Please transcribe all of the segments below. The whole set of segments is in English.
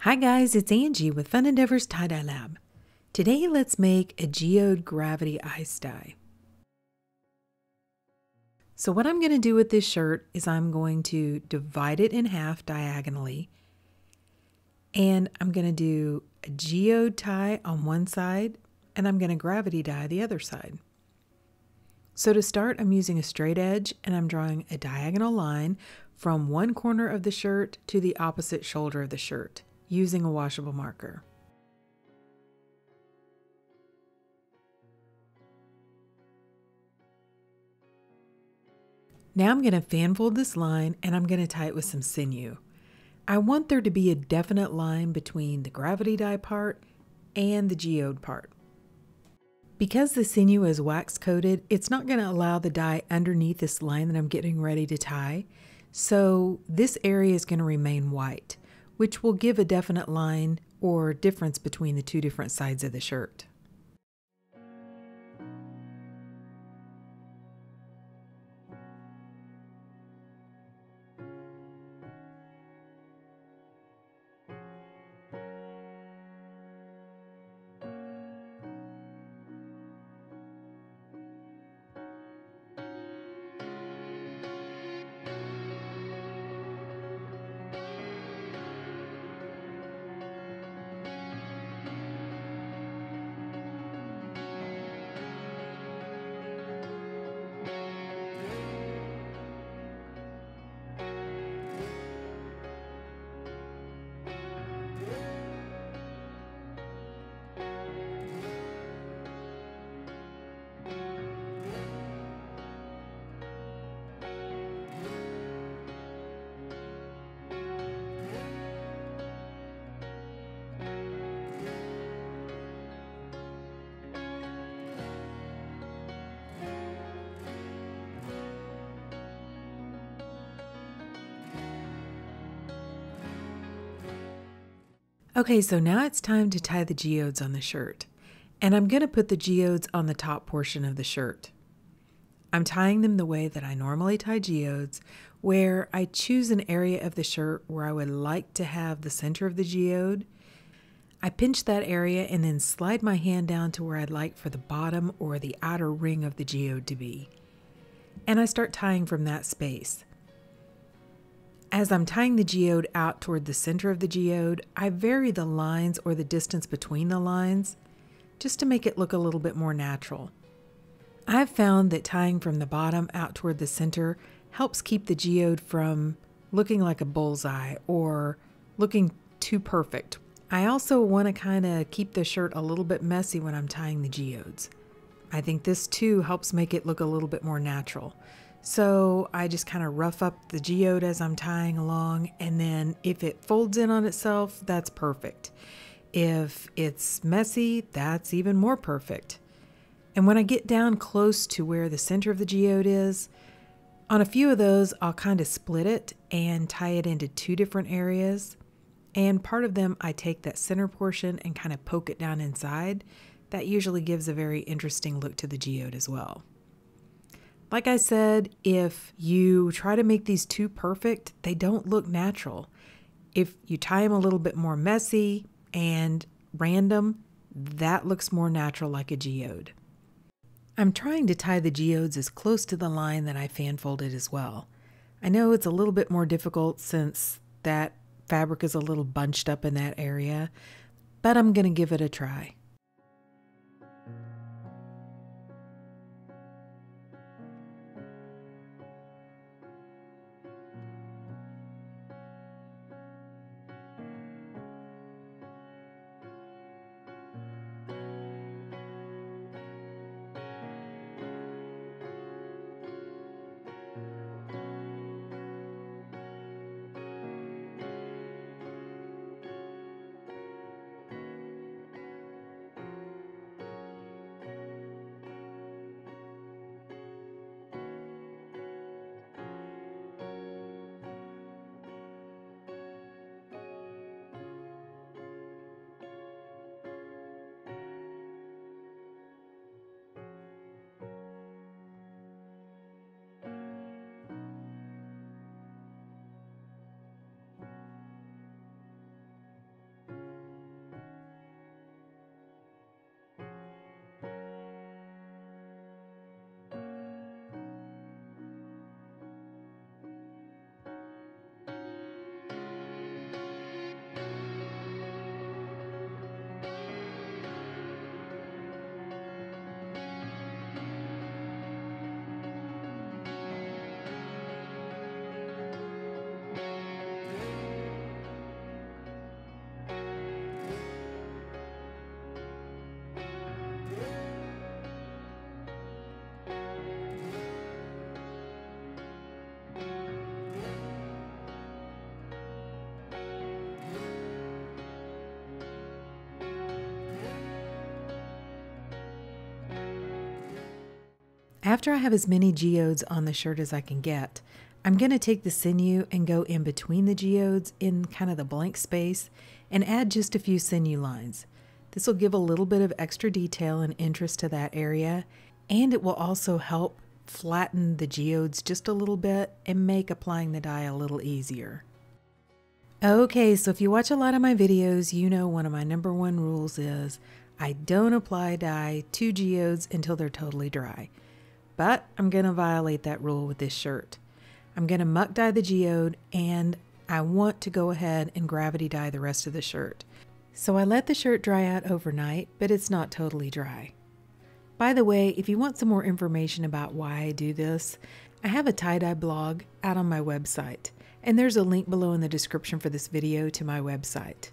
Hi guys, it's Angie with Fun Endeavors Tie-Dye Lab. Today let's make a geode gravity ice dye. So what I'm going to do with this shirt is I'm going to divide it in half diagonally, and I'm going to do a geode tie on one side and I'm going to gravity dye the other side. So to start, I'm using a straight edge and I'm drawing a diagonal line from one corner of the shirt to the opposite shoulder of the shirt, using a washable marker. Now I'm going to fan fold this line and I'm going to tie it with some sinew. I want there to be a definite line between the gravity dye part and the geode part. Because the sinew is wax coated, it's not going to allow the dye underneath this line that I'm getting ready to tie. So this area is going to remain white, which will give a definite line or difference between the two different sides of the shirt. Okay, so now it's time to tie the geodes on the shirt. And I'm going to put the geodes on the top portion of the shirt. I'm tying them the way that I normally tie geodes, where I choose an area of the shirt where I would like to have the center of the geode. I pinch that area and then slide my hand down to where I'd like for the bottom or the outer ring of the geode to be. And I start tying from that space. As I'm tying the geode out toward the center of the geode, I vary the lines or the distance between the lines just to make it look a little bit more natural. I've found that tying from the bottom out toward the center helps keep the geode from looking like a bullseye or looking too perfect. I also want to kind of keep the shirt a little bit messy when I'm tying the geodes. I think this too helps make it look a little bit more natural. So I just kind of rough up the geode as I'm tying along, and then if it folds in on itself, that's perfect. If it's messy, that's even more perfect. And when I get down close to where the center of the geode is, on a few of those, I'll kind of split it and tie it into two different areas. And part of them, I take that center portion and kind of poke it down inside. That usually gives a very interesting look to the geode as well. Like I said, if you try to make these too perfect, they don't look natural. If you tie them a little bit more messy and random, that looks more natural like a geode. I'm trying to tie the geodes as close to the line that I fan folded as well. I know it's a little bit more difficult since that fabric is a little bunched up in that area, but I'm going to give it a try. After I have as many geodes on the shirt as I can get, I'm going to take the sinew and go in between the geodes in kind of the blank space and add just a few sinew lines. This will give a little bit of extra detail and interest to that area, and it will also help flatten the geodes just a little bit and make applying the dye a little easier. Okay, so if you watch a lot of my videos, you know one of my #1 rules is I don't apply dye to geodes until they're totally dry. But I'm going to violate that rule with this shirt. I'm going to muck dye the geode, and I want to go ahead and gravity dye the rest of the shirt. So I let the shirt dry out overnight, but it's not totally dry. By the way, if you want some more information about why I do this, I have a tie-dye blog out on my website, and there's a link below in the description for this video to my website.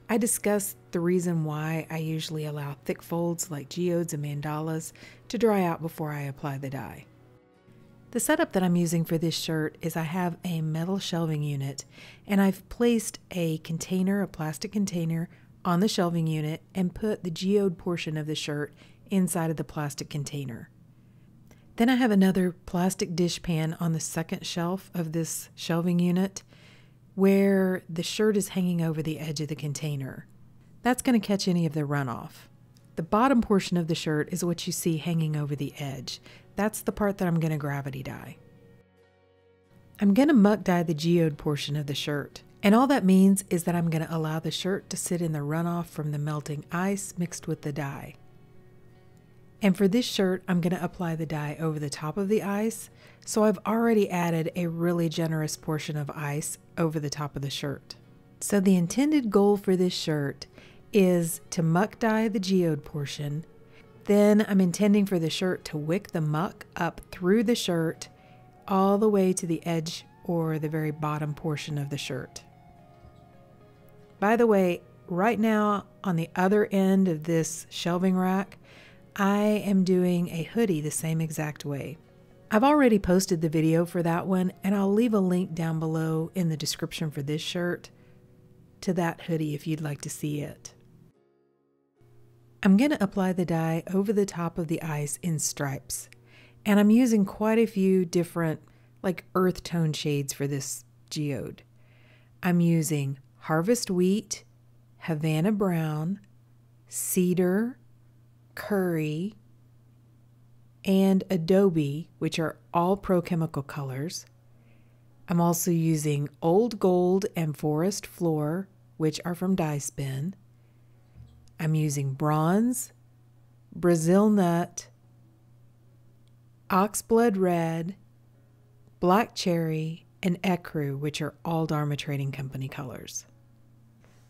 I discuss the reason why I usually allow thick folds like geodes and mandalas to dry out before I apply the dye. The setup that I'm using for this shirt is I have a metal shelving unit, and I've placed a container, a plastic container, on the shelving unit and put the geode portion of the shirt inside of the plastic container. Then I have another plastic dishpan on the second shelf of this shelving unit where the shirt is hanging over the edge of the container. That's going to catch any of the runoff. The bottom portion of the shirt is what you see hanging over the edge. That's the part that I'm going to gravity dye. I'm going to muck dye the geode portion of the shirt. And all that means is that I'm going to allow the shirt to sit in the runoff from the melting ice mixed with the dye. And for this shirt, I'm going to apply the dye over the top of the ice. So I've already added a really generous portion of ice over the top of the shirt. So the intended goal for this shirt is to muck dye the geode portion. Then I'm intending for the shirt to wick the muck up through the shirt all the way to the edge or the very bottom portion of the shirt. By the way, right now on the other end of this shelving rack, I am doing a hoodie the same exact way. I've already posted the video for that one, and I'll leave a link down below in the description for this shirt to that hoodie if you'd like to see it. I'm going to apply the dye over the top of the ice in stripes, and I'm using quite a few different like earth tone shades for this geode. I'm using Harvest Wheat, Havana Brown, Cedar, Curry, and Adobe, which are all Pro Chemical colors. I'm also using Old Gold and Forest Floor, which are from Dye Spin. I'm using Bronze, Brazil Nut, Oxblood Red, Black Cherry, and Ecru, which are all Dharma Trading Company colors.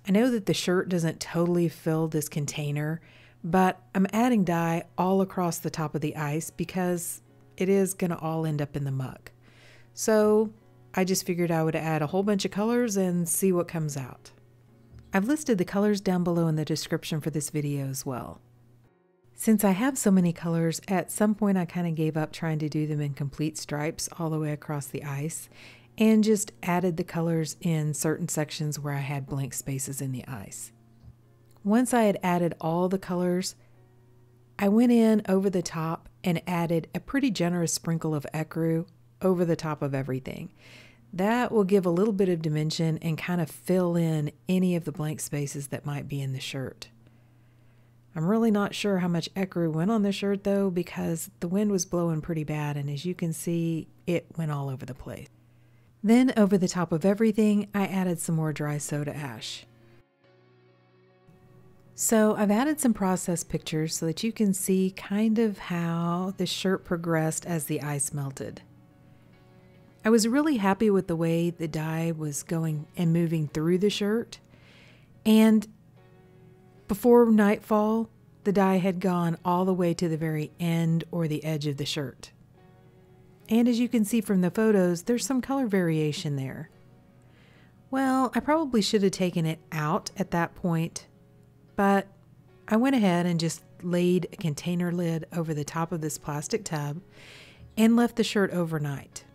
I know that the shirt doesn't totally fill this container, but I'm adding dye all across the top of the ice because it is going to all end up in the muck. So I just figured I would add a whole bunch of colors and see what comes out. I've listed the colors down below in the description for this video as well. Since I have so many colors, at some point I kind of gave up trying to do them in complete stripes all the way across the ice and just added the colors in certain sections where I had blank spaces in the ice. Once I had added all the colors, I went in over the top and added a pretty generous sprinkle of ecru over the top of everything. That will give a little bit of dimension and kind of fill in any of the blank spaces that might be in the shirt. I'm really not sure how much ecru went on the shirt though, because the wind was blowing pretty bad, and as you can see, it went all over the place. Then over the top of everything, I added some more dry soda ash. So I've added some process pictures so that you can see kind of how the shirt progressed as the ice melted. I was really happy with the way the dye was going and moving through the shirt, and before nightfall, the dye had gone all the way to the very end or the edge of the shirt. And as you can see from the photos, there's some color variation there. Well, I probably should have taken it out at that point, but I went ahead and just laid a container lid over the top of this plastic tub and left the shirt overnight.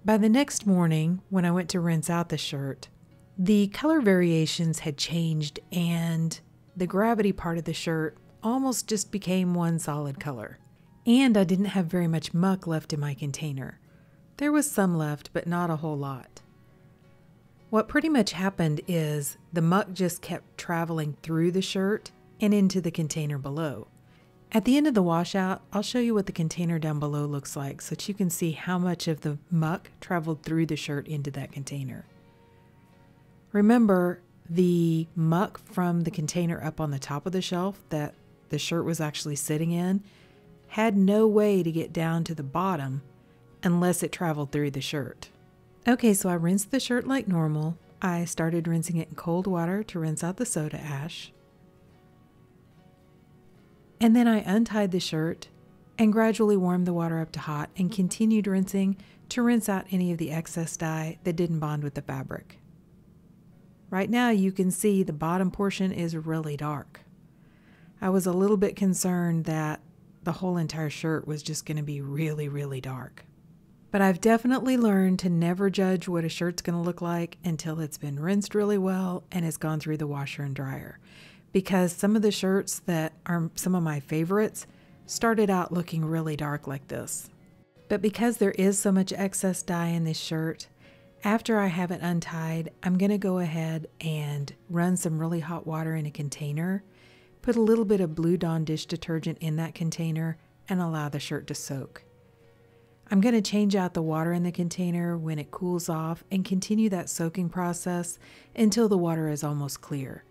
By the next morning, when I went to rinse out the shirt, the color variations had changed and the gravity part of the shirt almost just became one solid color. And I didn't have very much muck left in my container. There was some left, but not a whole lot. What pretty much happened is the muck just kept traveling through the shirt and into the container below. At the end of the washout, I'll show you what the container down below looks like so that you can see how much of the muck traveled through the shirt into that container. Remember, the muck from the container up on the top of the shelf that the shirt was actually sitting in had no way to get down to the bottom unless it traveled through the shirt. Okay, so I rinsed the shirt like normal. I started rinsing it in cold water to rinse out the soda ash. And then I untied the shirt and gradually warmed the water up to hot and continued rinsing to rinse out any of the excess dye that didn't bond with the fabric. Right now you can see the bottom portion is really dark. I was a little bit concerned that the whole entire shirt was just going to be really, really dark. But I've definitely learned to never judge what a shirt's going to look like until it's been rinsed really well and has gone through the washer and dryer. Because some of the shirts that are some of my favorites started out looking really dark like this. But because there is so much excess dye in this shirt, after I have it untied, I'm going to go ahead and run some really hot water in a container, put a little bit of Blue Dawn dish detergent in that container, and allow the shirt to soak. I'm going to change out the water in the container when it cools off and continue that soaking process until the water is almost clear.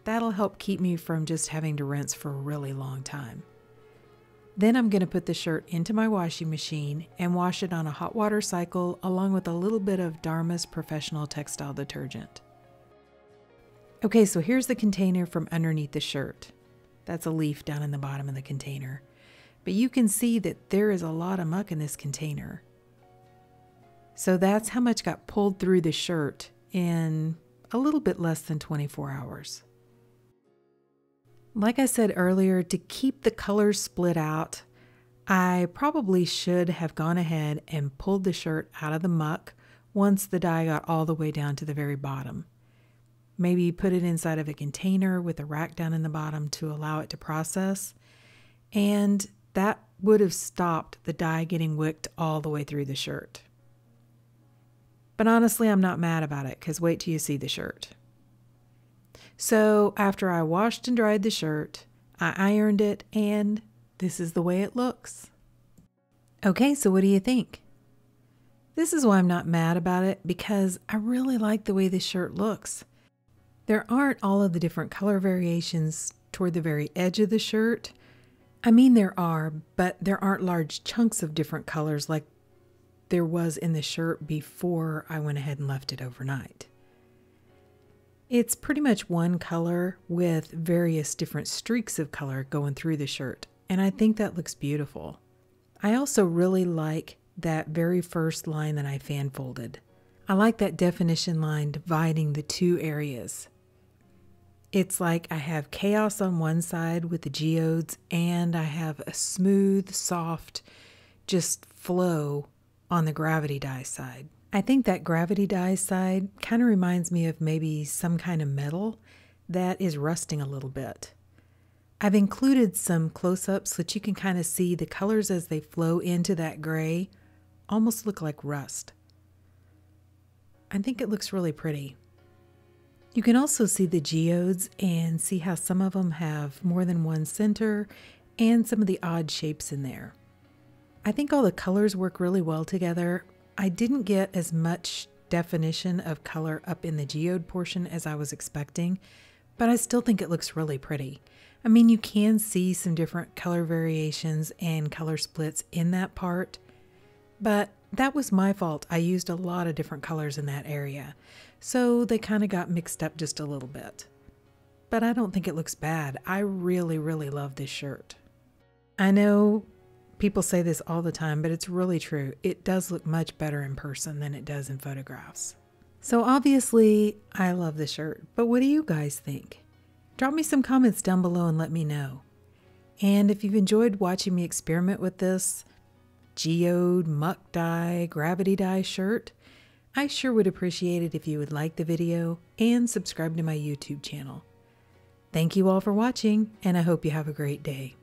That'll help keep me from just having to rinse for a really long time. Then I'm going to put the shirt into my washing machine and wash it on a hot water cycle along with a little bit of Dharma's Professional Textile Detergent. Okay, so here's the container from underneath the shirt. That's a leaf down in the bottom of the container. But you can see that there is a lot of muck in this container. So that's how much got pulled through the shirt in a little bit less than 24 hours. Like I said earlier, to keep the colors split out, I probably should have gone ahead and pulled the shirt out of the muck once the dye got all the way down to the very bottom. Maybe put it inside of a container with a rack down in the bottom to allow it to process, and that would have stopped the dye getting wicked all the way through the shirt. But honestly, I'm not mad about it because wait till you see the shirt. So after I washed and dried the shirt, I ironed it, and this is the way it looks. Okay, so what do you think? This is why I'm not mad about it, because I really like the way this shirt looks. There aren't all of the different color variations toward the very edge of the shirt. I mean, there are, but there aren't large chunks of different colors like there was in the shirt before I went ahead and left it overnight. It's pretty much one color with various different streaks of color going through the shirt, and I think that looks beautiful. I also really like that very first line that I fan folded. I like that definition line dividing the two areas. It's like I have chaos on one side with the geodes, and I have a smooth, soft, just flow on the gravity dye side. I think that gravity dye side kind of reminds me of maybe some kind of metal that is rusting a little bit. I've included some close-ups so that you can kind of see the colors as they flow into that gray almost look like rust. I think it looks really pretty. You can also see the geodes and see how some of them have more than one center and some of the odd shapes in there. I think all the colors work really well together. I didn't get as much definition of color up in the geode portion as I was expecting, but I still think it looks really pretty. I mean, you can see some different color variations and color splits in that part, but that was my fault. I used a lot of different colors in that area, so they kind of got mixed up just a little bit. But I don't think it looks bad. I really, really love this shirt. I know people say this all the time, but it's really true. It does look much better in person than it does in photographs. So obviously, I love the shirt, but what do you guys think? Drop me some comments down below and let me know. And if you've enjoyed watching me experiment with this geode, muck dye, gravity dye shirt, I sure would appreciate it if you would like the video and subscribe to my YouTube channel. Thank you all for watching, and I hope you have a great day.